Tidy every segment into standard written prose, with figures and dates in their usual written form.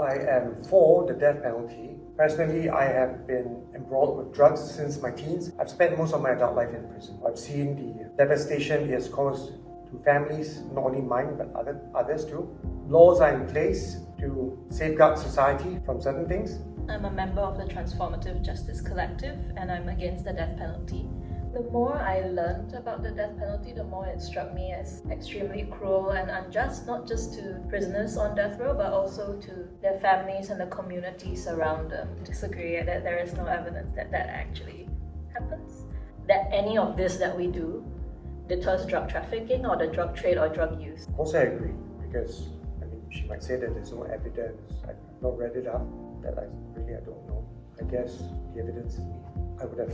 I am for the death penalty. Personally, I have been embroiled with drugs since my teens. I've spent most of my adult life in prison. I've seen the devastation it has caused to families, not only mine, but others too. Laws are in place to safeguard society from certain things. I'm a member of the Transformative Justice Collective, and I'm against the death penalty. The more I learned about the death penalty, the more it struck me as extremely cruel and unjust, not just to prisoners on death row, but also to their families and the communities around them. I disagree that there is no evidence that that actually happens. That any of this that we do deters drug trafficking or the drug trade or drug use. Of course I agree, because she might say that there's no evidence. I've not read it up, that I don't know. I guess the evidence is me. I would have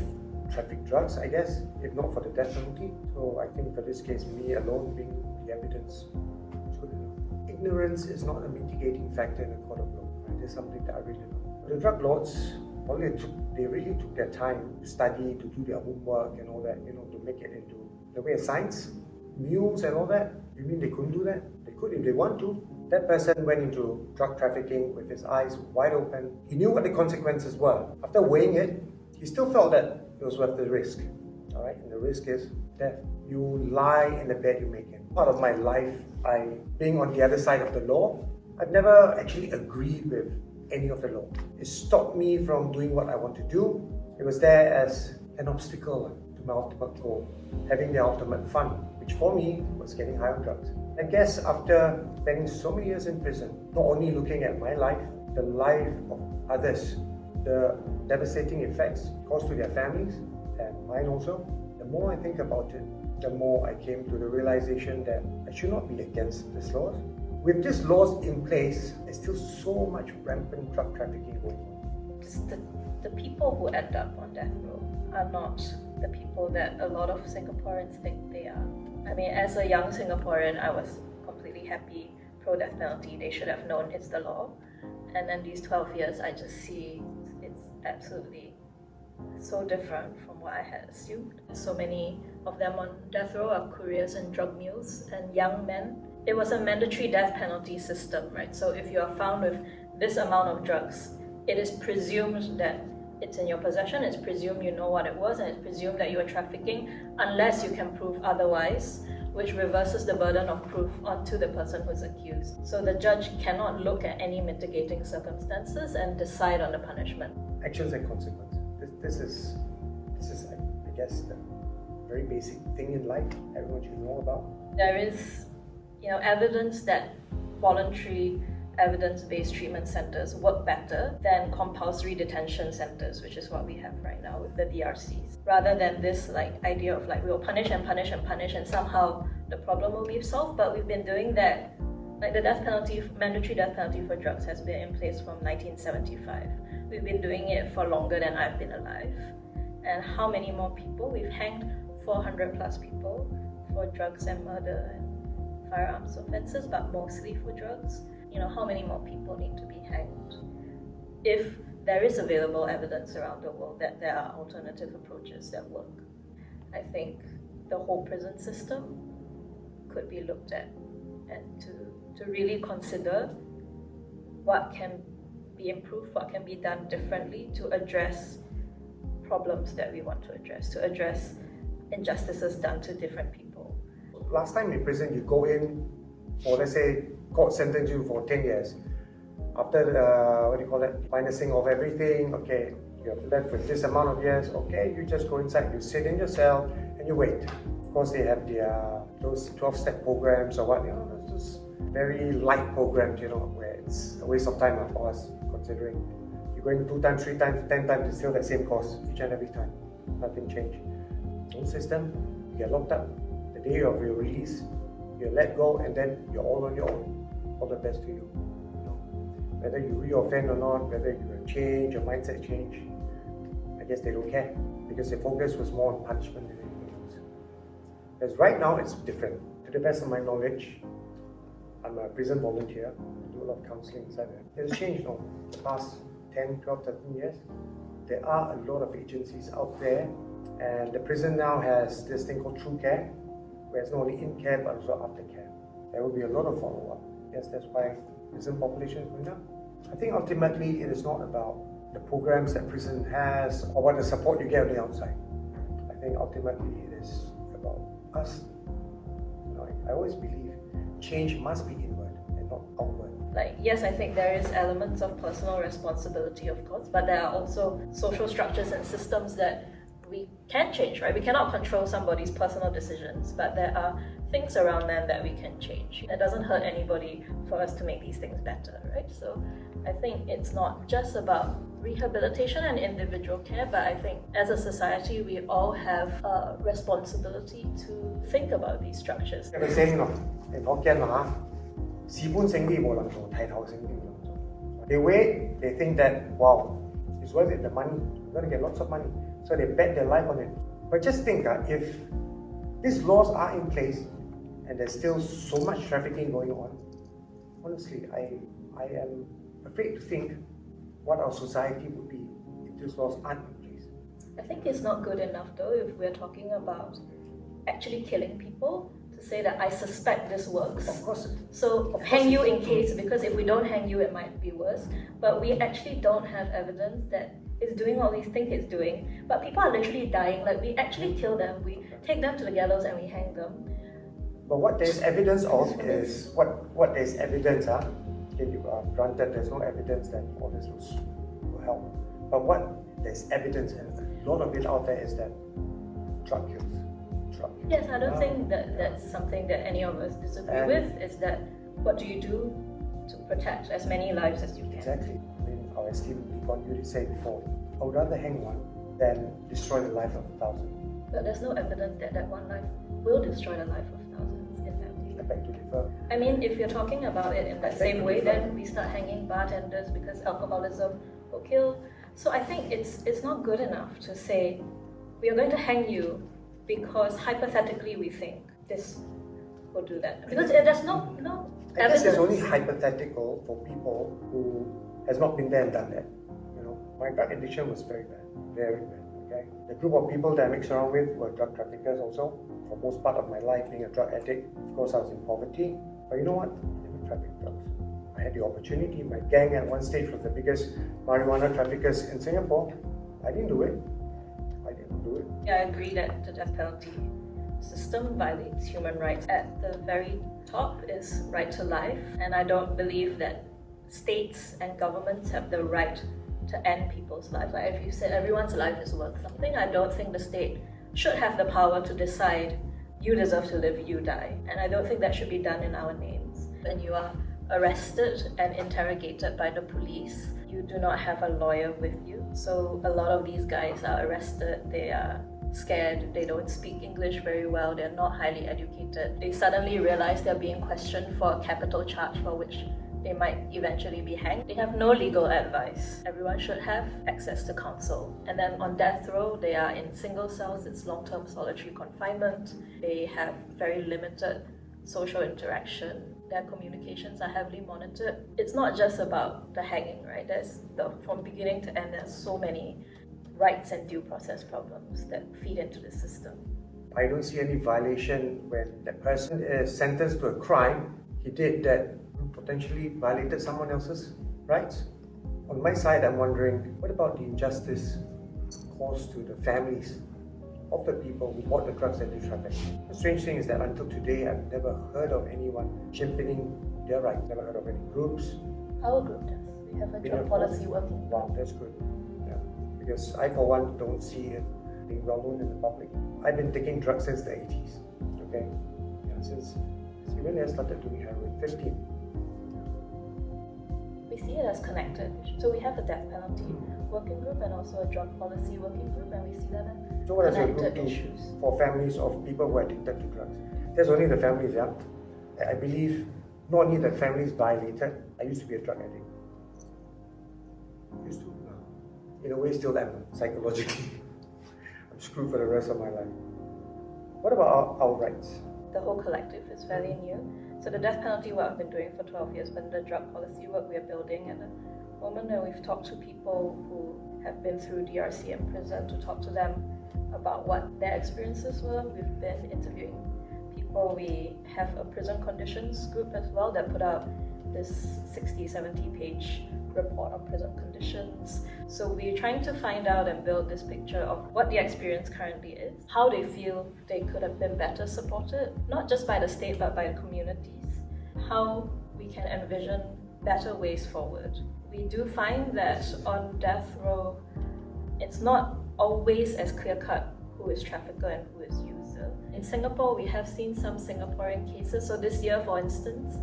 trafficked drugs, I guess, if not for the death penalty. So I think for this case, me alone being the evidence is good enough. Ignorance is not a mitigating factor in a court of law. Right? It's something that I really know. The drug lords, they really took their time to study, to do their homework and all that, to make it into the way of science, mules and all that. You mean they couldn't do that? They could if they want to. That person went into drug trafficking with his eyes wide open. He knew what the consequences were. After weighing it, he still felt that it was worth the risk. All right, and the risk is death. You lie in the bed you make in. Part of my life, being on the other side of the law, I've never actually agreed with any of the law. It stopped me from doing what I want to do. It was there as an obstacle to my ultimate goal, having the ultimate fun, which for me was getting high on drugs. I guess after spending so many years in prison, not only looking at my life, the life of others, the devastating effects caused to their families and mine also, the more I think about it, the more I came to the realization that I should not be against these laws. With these laws in place, there's still so much rampant drug trafficking going on. The people who end up on death row are not the people that a lot of Singaporeans think they are. As a young Singaporean, I was completely happy pro-death penalty. They should have known it's the law. And then these 12 years, I just see it's absolutely so different from what I had assumed. So many of them on death row are couriers and drug mules and young men. It was a mandatory death penalty system, right? So if you are found with this amount of drugs, it is presumed that it's in your possession, it's presumed you know what it was, and it's presumed that you are trafficking unless you can prove otherwise, which reverses the burden of proof onto the person who's accused. So the judge cannot look at any mitigating circumstances and decide on the punishment. Actions and consequences. This is I guess, the very basic thing in life everyone should know about. There is, evidence that voluntary evidence-based treatment centers work better than compulsory detention centers, which is what we have right now with the DRCs. Rather than this idea of we'll punish and punish and punish and somehow the problem will be solved, but we've been doing that. The death penalty, mandatory death penalty for drugs has been in place from 1975. We've been doing it for longer than I've been alive. And how many more people? We've hanged 400 plus people for drugs and murder and firearms offenses, but mostly for drugs. How many more people need to be hanged? If there is available evidence around the world that there are alternative approaches that work, I think the whole prison system could be looked at and to really consider what can be improved, what can be done differently to address problems that we want to address injustices done to different people. Last time in prison, you go in, or let's say court sentence you for 10 years. After financing of everything, okay, you're left with this amount of years, okay, you just go inside, you sit in your cell and you wait. Of course, they have those 12-step programs or what, those just very light programs, where it's a waste of time for us, considering you're going 2 times, 3 times, 10 times, it's still the same cost each and every time. Nothing changed. No system, you get locked up. The day of your release, you're let go and then you're all on your own. All the best to you. Whether you re-offend or not, whether you change, your mindset change, I guess they don't care, because the focus was more on punishment than anything else. Because right now it's different. To the best of my knowledge, I'm a prison volunteer. I do a lot of counseling inside there. It's changed now. The past 10, 12, 13 years, there are a lot of agencies out there, and the prison now has this thing called True Care, where it's not only in care but also after care. There will be a lot of follow-up. Yes, that's why prison population is going up. I think ultimately it is not about the programs that prison has or what the support you get on the outside. I think ultimately it is about us. I always believe change must be inward and not outward. Like, yes, I think there is elements of personal responsibility, of course, but there are also social structures and systems that we can change, right? We cannot control somebody's personal decisions, but there are things around them that we can change. It doesn't hurt anybody for us to make these things better, right? So I think it's not just about rehabilitation and individual care, but I think as a society, we all have a responsibility to think about these structures. They saying in Hokkien, they wait, they think that, wow, it's worth it, the money, you're going to get lots of money. So they bet their life on it. But just think, if these laws are in place and there's still so much trafficking going on, honestly, I am afraid to think what our society would be if these laws aren't in place. I think it's not good enough though if we're talking about actually killing people to say that I suspect this works. Of course. So hang you in case, because if we don't hang you it might be worse. But we actually don't have evidence that it's doing what we think it's doing. But people are literally dying. Like, we actually kill them, we take them to the gallows and we hang them. But what there's evidence of is what there's evidence, granted there's no evidence that all this will help. But what there's evidence, and a lot of it out there, is that drug kills. Yes, I don't think that that's something that any of us disagree with. Is that what do you do to protect as many lives as you can? Exactly. I mean, our esteemed Lee Kuan Yew did say before, I would rather hang one than destroy the life of 1,000. But there's no evidence that that one life will destroy the life of thousands in that way. I beg to differ. I mean, if you're talking about it in that same way, then we start hanging bartenders because alcoholism will kill. So I think it's not good enough to say we are going to hang you because hypothetically we think this will do that. Because there's no I evidence. guess it's only hypothetical for people who has not been there and done that. My drug addiction was very bad, very bad. Okay, the group of people that I mixed around with were drug traffickers also. For most part of my life, being a drug addict, of course I was in poverty. But you know what? I didn't traffic drugs. I had the opportunity. My gang at one stage was the biggest marijuana traffickers in Singapore. I didn't do it. Yeah, I agree that the death penalty system violates human rights. At the very top is right to life, and I don't believe that states and governments have the right to end people's lives. Like, if you said everyone's life is worth something, I don't think the state should have the power to decide you deserve to live, you die. And I don't think that should be done in our names. When you are arrested and interrogated by the police, you do not have a lawyer with you. So a lot of these guys are arrested, they are scared, they don't speak English very well, they're not highly educated. They suddenly realize they're being questioned for a capital charge for which they might eventually be hanged. They have no legal advice. Everyone should have access to counsel. And then on death row, they are in single cells, it's long-term solitary confinement. They have very limited social interaction. Their communications are heavily monitored. It's not just about the hanging, right? From beginning to end, there's so many rights and due process problems that feed into the system. I don't see any violation when that person is sentenced to a crime he did that potentially violated someone else's rights. On my side, I'm wondering, what about the injustice caused to the families of the people who bought the drugs that they trafficked? The strange thing is that until today, I've never heard of anyone championing their rights, never heard of any groups. Our group does. We have a drug policy working group. Wow, that's good. Yeah. Because I, for one, don't see it being well known in the public. I've been taking drugs since the 80s. Okay? Yeah, since even I started doing heroin, 15. We see it as connected. So we have a death penalty working group and also a drug policy working group, and we see that as so what does your group connected do issues. For families of people who are addicted to drugs? There's only the families, yeah? I believe not only the families violated. I used to be a drug addict. Used to. In a way, still am, psychologically. I'm screwed for the rest of my life. What about our rights? The whole collective is fairly new. So the death penalty work I've been doing for 12 years, but the drug policy work we are building at the moment, and we've talked to people who have been through DRC and prison to talk to them about what their experiences were. We've been interviewing people. We have a prison conditions group as well that put out this 60-70 page report on prison conditions. So we're trying to find out and build this picture of what the experience currently is, how they feel they could have been better supported, not just by the state but by the communities, how we can envision better ways forward. We do find that on death row, it's not always as clear-cut who is trafficker and who is user. In Singapore, we have seen some Singaporean cases. So this year, for instance,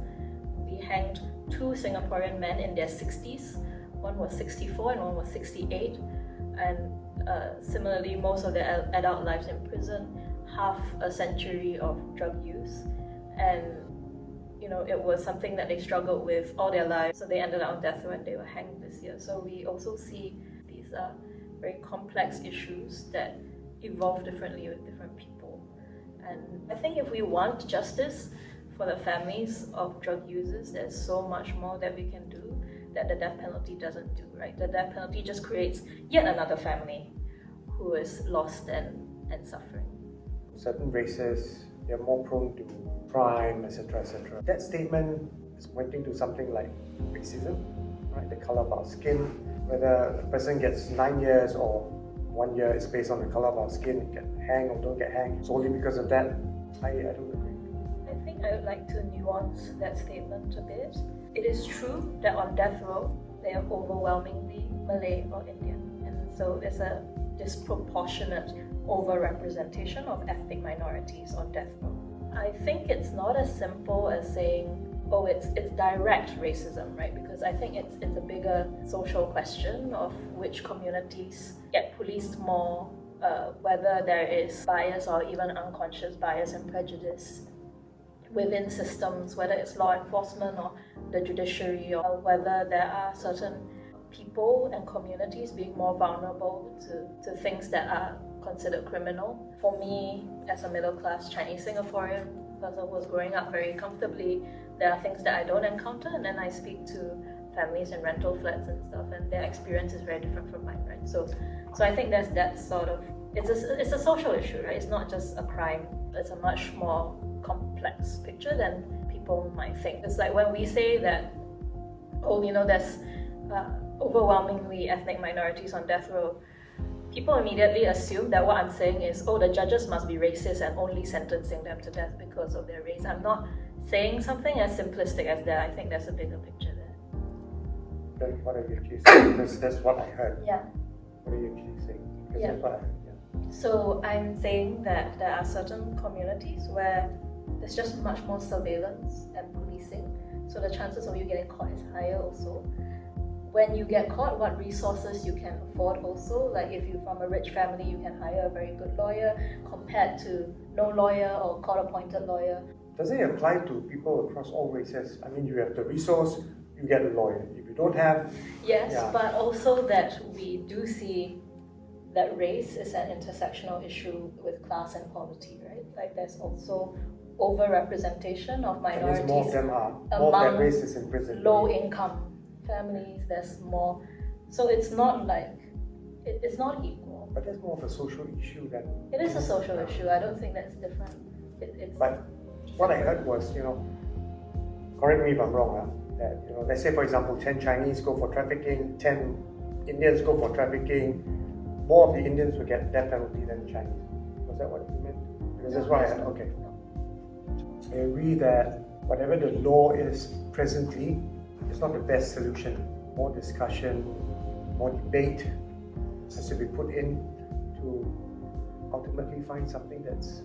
we hanged 2 Singaporean men in their 60s. One was 64 and one was 68. And similarly, most of their adult lives in prison, half a century of drug use. And it was something that they struggled with all their lives. So they ended up on death row and they were hanged this year. So we also see these are very complex issues that evolve differently with different people. And I think if we want justice for the families of drug users, there's so much more that we can do that the death penalty doesn't do, right? The death penalty just creates yet another family who is lost and suffering. Certain races, they're more prone to crime, etc., etc. That statement is pointing to something like racism, right? The color of our skin, whether a person gets 9 years or 1 year is based on the color of our skin, get hanged or don't get hanged solely because of that. I don't agree. I think I would like to nuance that statement a bit. It is true that on death row, they are overwhelmingly Malay or Indian, and so there's a disproportionate overrepresentation of ethnic minorities on death row. I think it's not as simple as saying, oh, it's direct racism, right? Because I think it's a bigger social question of which communities get policed more, whether there is bias or even unconscious bias and prejudice within systems, whether it's law enforcement or the judiciary, or whether there are certain people and communities being more vulnerable to things that are considered criminal. For me, as a middle-class Chinese Singaporean person who was growing up very comfortably, there are things that I don't encounter, and then I speak to families in rental flats and stuff, and their experience is very different from mine, right? So I think there's that sort of, it's a social issue, right? It's not just a crime. It's a much more complex picture than people might think. It's like when we say that, there's overwhelmingly ethnic minorities on death row, people immediately assume that what I'm saying is, the judges must be racist and only sentencing them to death because of their race. I'm not saying something as simplistic as that. I think there's a bigger picture there. Then what are you actually saying? That's what I heard. Yeah. What are you actually saying? Because that's what I heard, yeah. So I'm saying that there are certain communities where there's just much more surveillance and policing. So the chances of you getting caught is higher also. When you get caught, what resources you can afford also. Like if you're from a rich family, you can hire a very good lawyer compared to no lawyer or court-appointed lawyer. Does it apply to people across all races? I mean, you have the resource, you get a lawyer. If you don't have... Yes, yeah. But also that we do see that race is an intersectional issue with class and poverty, right? Like there's also overrepresentation of minorities. And more of them are. More of that race is in prison. Low-income families, there's more. So it's not like, it's not equal. But that's more of a social issue than... It is a social issue. I don't think that's different. But what I heard was, correct me if I'm wrong, that, let's say for example, 10 Chinese go for trafficking, 10 Indians go for trafficking, more of the Indians will get death penalty than the Chinese. Was that what you meant? Because that's what I heard. Okay. I agree that whatever the law is presently, it's not the best solution. More discussion, more debate has to be put in to ultimately find something that's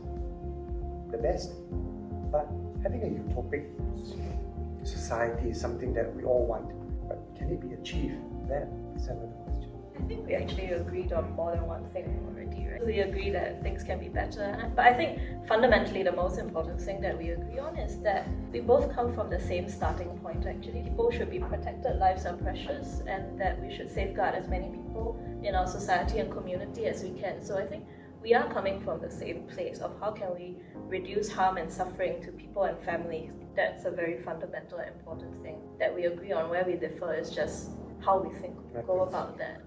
the best. But having a utopic society is something that we all want. But can it be achieved? That is another question. I think we actually agreed on more than one thing already, right? We agree that things can be better. But I think fundamentally the most important thing that we agree on is that we both come from the same starting point actually. People should be protected, lives are precious, and that we should safeguard as many people in our society and community as we can. So I think we are coming from the same place of how can we reduce harm and suffering to people and families. That's a very fundamental and important thing that we agree on. Where we differ is just how we think we go about that.